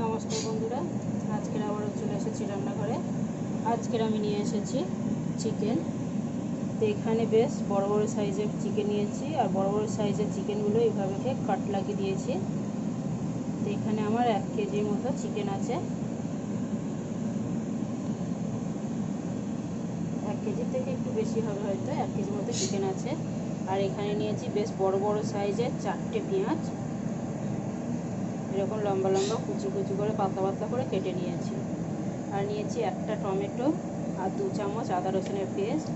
নমস্কার বন্ধুরা, আজকের আবারও চলে এসেছি রান্নাঘরে। আজকের আমি নিয়ে এসেছি চিকেন। তো এখানে বেশ বড় বড় সাইজের চিকেন নিয়েছি, আর বড় বড় সাইজের চিকেনগুলো এইভাবে কাট লাগিয়ে দিয়েছি। তো এখানে আমার 1 কেজির মতো চিকেন আছে। 1 কেজির থেকে একটু বেশি হবে, হয়তো 1 কেজির মতো চিকেন আছে। আর এখানে নিয়েছি বেশ বড় বড় সাইজের 4টে পেঁয়াজ, এরকম লম্বা লম্বা কুচি কুচি করে পাতলা পাতলা করে কেটে নিয়েছি। আর নিয়েছি একটা টমেটো আর 2 চামচ আদা রসুনের পেস্ট,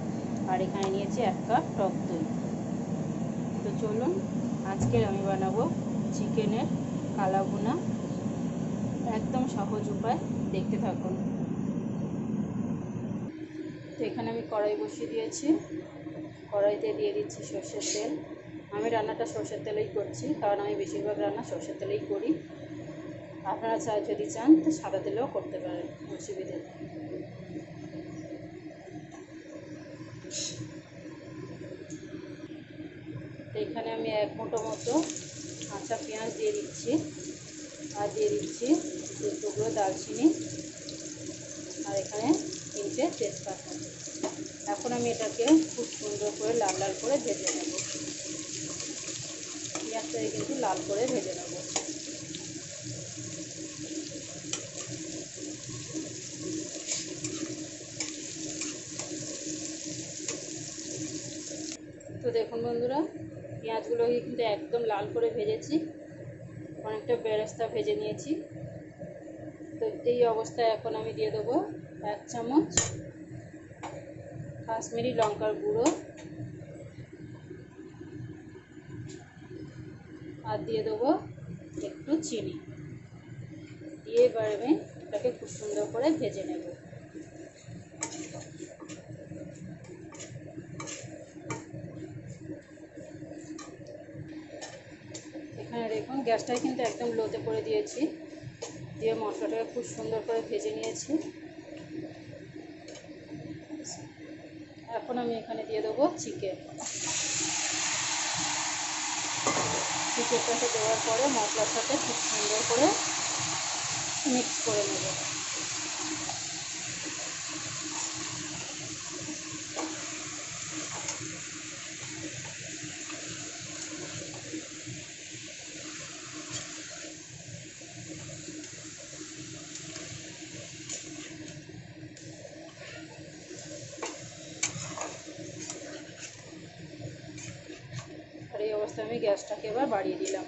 আর এখানে নিয়েছি 1 কাপ টক দই। তো চলুন আজকের আমি বানাবো চিকেনের কালাভুনা। একদম সহজ উপায়, দেখতে থাকুন। তো এখানে আমি কড়াই বসিয়ে দিয়েছি। কড়াইতে দিয়ে দিচ্ছি সর্ষের তেল। আমি রান্নাটা সর্ষের তেলেই করছি, কারণ আমি বেশিরভাগ রান্না সর্ষের তেলেই করি। আপনারা যদি চান তো সাদা তেলেও করতে পারেন, অসুবিধে নেই। তো এখানে আমি 1 মুঠো মতো কাঁচা পেঁয়াজ দিয়ে দিচ্ছি, আর দিয়ে দিচ্ছি 2 টুকরো দারচিনি, আর এখানে 3টে তেজপাতা। এখন আমি এটাকে খুব সুন্দর করে লাল লাল করে ভেজে নেব। পেঁয়াজটাকে কিন্তু লাল করে ভেজে নেব। তো দেখুন বন্ধুরা, পেঁয়াজগুলোকে কিন্তু একদম লাল করে ভেজেছি, অনেকটা বেরেস্তা ভেজে নিয়েছি। তো এই অবস্থায় এখন আমি দিয়ে দেবো 1 চামচ কাশ্মীরি লঙ্কার গুঁড়ো, আর দিয়ে দেবো একটু চিনি দিয়ে এবার আমি এটাকে খুব সুন্দর করে ভেজে নেব। এখানে দেখুন গ্যাসটাই কিন্তু একদম লোতে করে দিয়েছি, দিয়ে মশলাটাকে খুব সুন্দর করে ভেজে নিয়েছি। এখন আমি এখানে দিয়ে দেবো চিকেন। চিকেনটাকে দেওয়ার পরে মশলার সাথে খুব সুন্দর করে মিক্স করে নেব। আর এই অবস্থায় আমি গ্যাসটাকে এবার বাড়িয়ে দিলাম।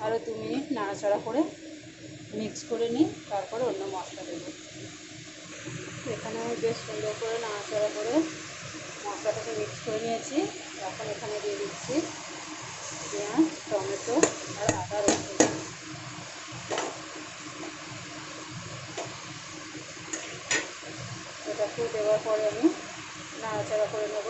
আরও 2 মিনিট নাড়াচাড়া করে মিক্স করে নিই, তারপরে অন্য মশলা দেব। এখানে আমি বেশ সুন্দর করে নাড়াচাড়া করে মশলাটাকে মিক্স করে নিয়েছি। এখন এখানে দিয়ে দিচ্ছি পেঁয়াজ, টমেটো আর আদা রসুন। এটাকে দেওয়ার পরে আমি নাড়াচাড়া করে নেব।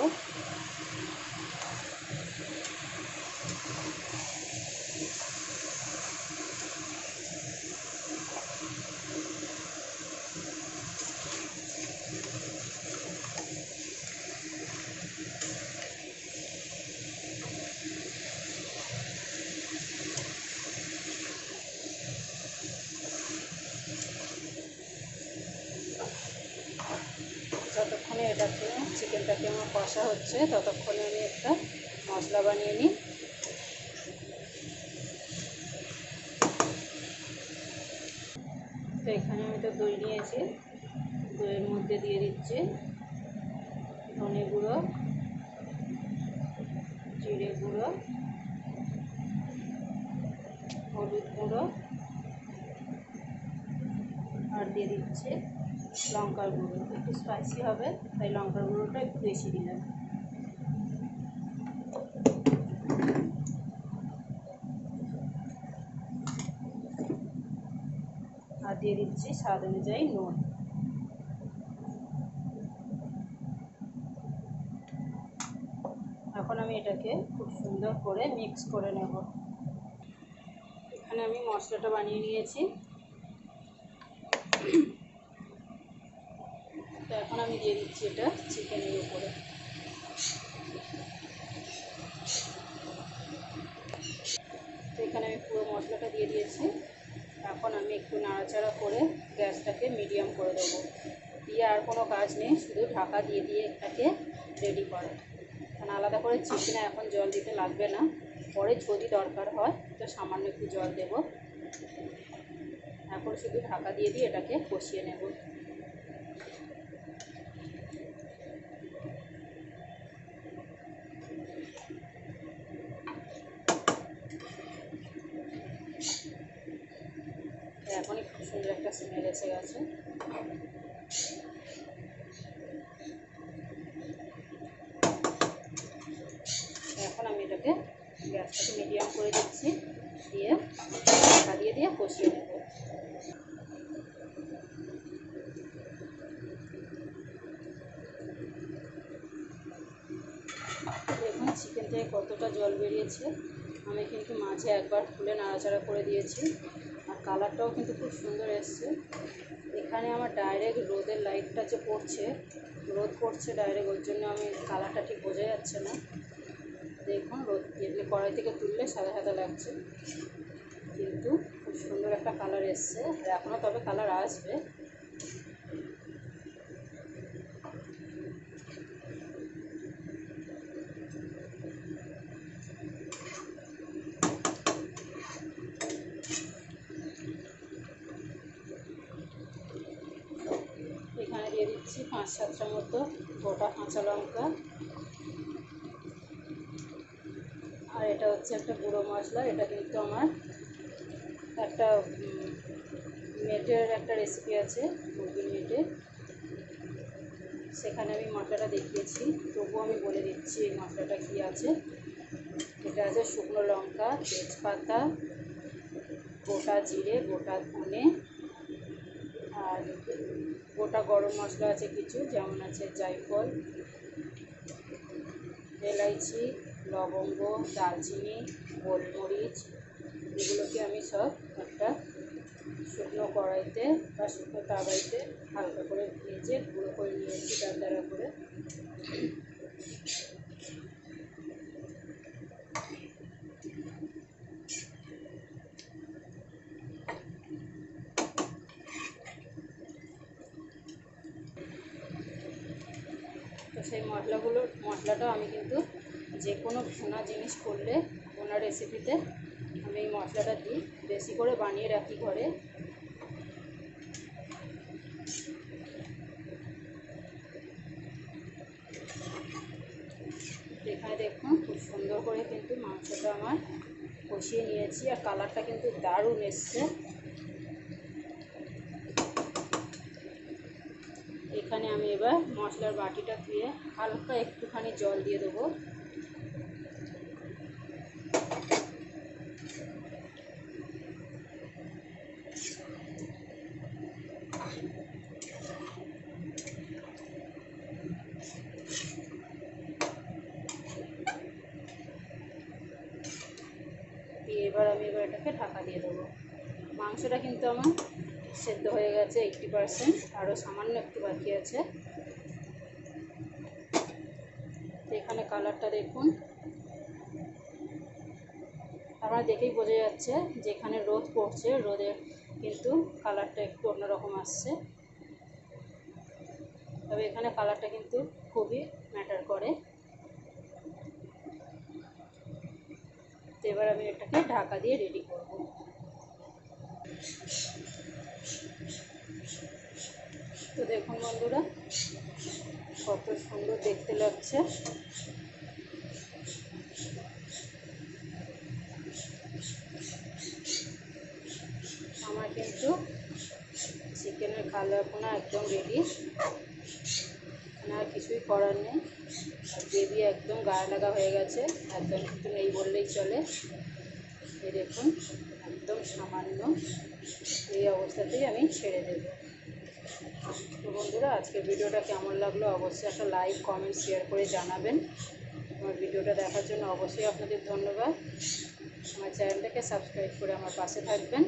যতক্ষণে এটাকে চিকেনটাকে আমার কষা হচ্ছে, ততক্ষণে আমি একটা মশলা বানিয়ে নিই। তো এখানে আমি তো দই নিয়েছি, দইয়ের মধ্যে দিয়ে দিচ্ছি ধনে গুঁড়ো, জিরে গুঁড়ো, হলুদ গুঁড়ো, আর দিয়ে দিচ্ছি লঙ্কার গুঁড়ো। একটু স্পাইসি হবে, তাই লঙ্কার গুঁড়োটা একটু বেশি দিলাম। আর দিয়ে দিচ্ছি স্বাদ অনুযায়ী নুন। এখন আমি এটাকে খুব সুন্দর করে মিক্স করে নেব। এখানে আমি মশলাটা বানিয়ে নিয়েছি। তো এখন আমি দিয়ে দিচ্ছি এটা চিকেনের উপরে। তো এখানে আমি পুরো মশলাটা দিয়ে দিয়েছি। এখন আমি একটু নাড়াচাড়া করে গ্যাসটাকে মিডিয়াম করে দেবো। দিয়ে আর কোনো কাজ নেই, শুধু ঢাকা দিয়ে দিয়ে এটাকে রেডি করা। কারণ আলাদা করে চিকেনে এখন জল দিতে লাগবে না, পরে যদি দরকার হয় তো সামান্য একটু জল দেব। এখন শুধু ঢাকা দিয়ে দিয়ে এটাকে কষিয়ে নেব। এখনই খুব সুন্দর একটা স্মেল এসে গেছে। এখন আমি এটাকে গ্যাসটাকে মিডিয়াম করে দিচ্ছি, দিয়ে ঢাকা দিয়ে দিয়ে কষিয়ে নেব। দেখুন চিকেন থেকে কতটা জল বেরিয়েছে। আমি কিন্তু মাঝে একবার খুলে নাড়াচাড়া করে দিয়েছি, আর কালারটাও কিন্তু খুব সুন্দর এসছে। এখানে আমার ডাইরেক্ট রোদের লাইটটা যে পড়ছে, রোদ পড়ছে ডাইরেক্ট, ওর জন্য আমি কালারটা ঠিক বোঝা যাচ্ছে না। দেখুন রোদ এমনি কড়াই থেকে তুললে সাদা সাদা লাগছে, কিন্তু খুব সুন্দর একটা কালার এসছে। আর এখনও তবে কালার আসবে। এখানে দিয়ে দিচ্ছি 5-7টা মতো গোটা কাঁচা লঙ্কা, আর এটা হচ্ছে একটা গুঁড়ো মশলা। এটা কিন্তু আমার একটা মেটের একটা রেসিপি আছে, মুরগির মেটের, সেখানে আমি মশলাটা দেখিয়েছি, তবুও আমি বলে দিচ্ছি এই মশলাটা কী আছে। এটা আছে শুকনো লঙ্কা, তেজপাতা, গোটা জিরে, গোটা ধনে, আর গোটা গরম মশলা আছে কিছু, যেমন আছে জায়ফল, এলাইচি, লবঙ্গ, দারচিনি, গোলমরিচ। এগুলোকে আমি সব একটা শুকনো কড়াইতে বা শুকনো তাওয়াইতে হালকা করে ভেজে গুঁড়ো করে নিয়েছি দারদারা করে। তো সেই মশলাটা আমি কিন্তু যে কোনো ভুনা জিনিস করলে, ভুনা রেসিপিতে আমি এই মশলাটা দিই, বেশি করে বানিয়ে রাখি ঘরে। এখানে দেখুন খুব সুন্দর করে কিন্তু মাংসটা আমার কষিয়ে নিয়েছি, আর কালারটা কিন্তু দারুণ এসছে। এখানে আমি এবার মশলার বাটিটা ধুয়ে হালকা একটুখানি জল দিয়ে দেবো। দিয়ে এবার এটাকে ঢাকা দিয়ে দেবো। মাংসটা কিন্তু আমার সেদ্ধ হয়ে গেছে 80%, আরও সামান্য একটু বাকি আছে। এখানে কালারটা দেখুন, আপনারা দেখেই বোঝা যাচ্ছে যেখানে রোদ পড়ছে, রোদের কিন্তু কালারটা একটু অন্যরকম আসছে। তবে এখানে কালারটা কিন্তু খুবই ম্যাটার করে। তো এবার আমি এটাকে ঢাকা দিয়ে রেডি করব। তো দেখুন বন্ধুরা কত সুন্দর দেখতে লাগছে। আমার কিন্তু চিকেনের কালারপোনা একদম রেডি, আর কিছুই করার নেই। আর গ্রেভি একদম গায়ে লাগা হয়ে গেছে, একদম কিন্তু নেই বললেই চলে। এই দেখুন একদম সামান্য, এই অবস্থাতেই আমি ছেড়ে দেব। তো বন্ধুরা আজকের ভিডিওটা কেমন লাগলো অবশ্যই একটা লাইক, কমেন্ট, শেয়ার করে জানাবেন। আমার ভিডিওটা দেখার জন্য অবশ্যই আপনাদের ধন্যবাদ। আমার চ্যানেলটাকে সাবস্ক্রাইব করে আমার পাশে থাকবেন।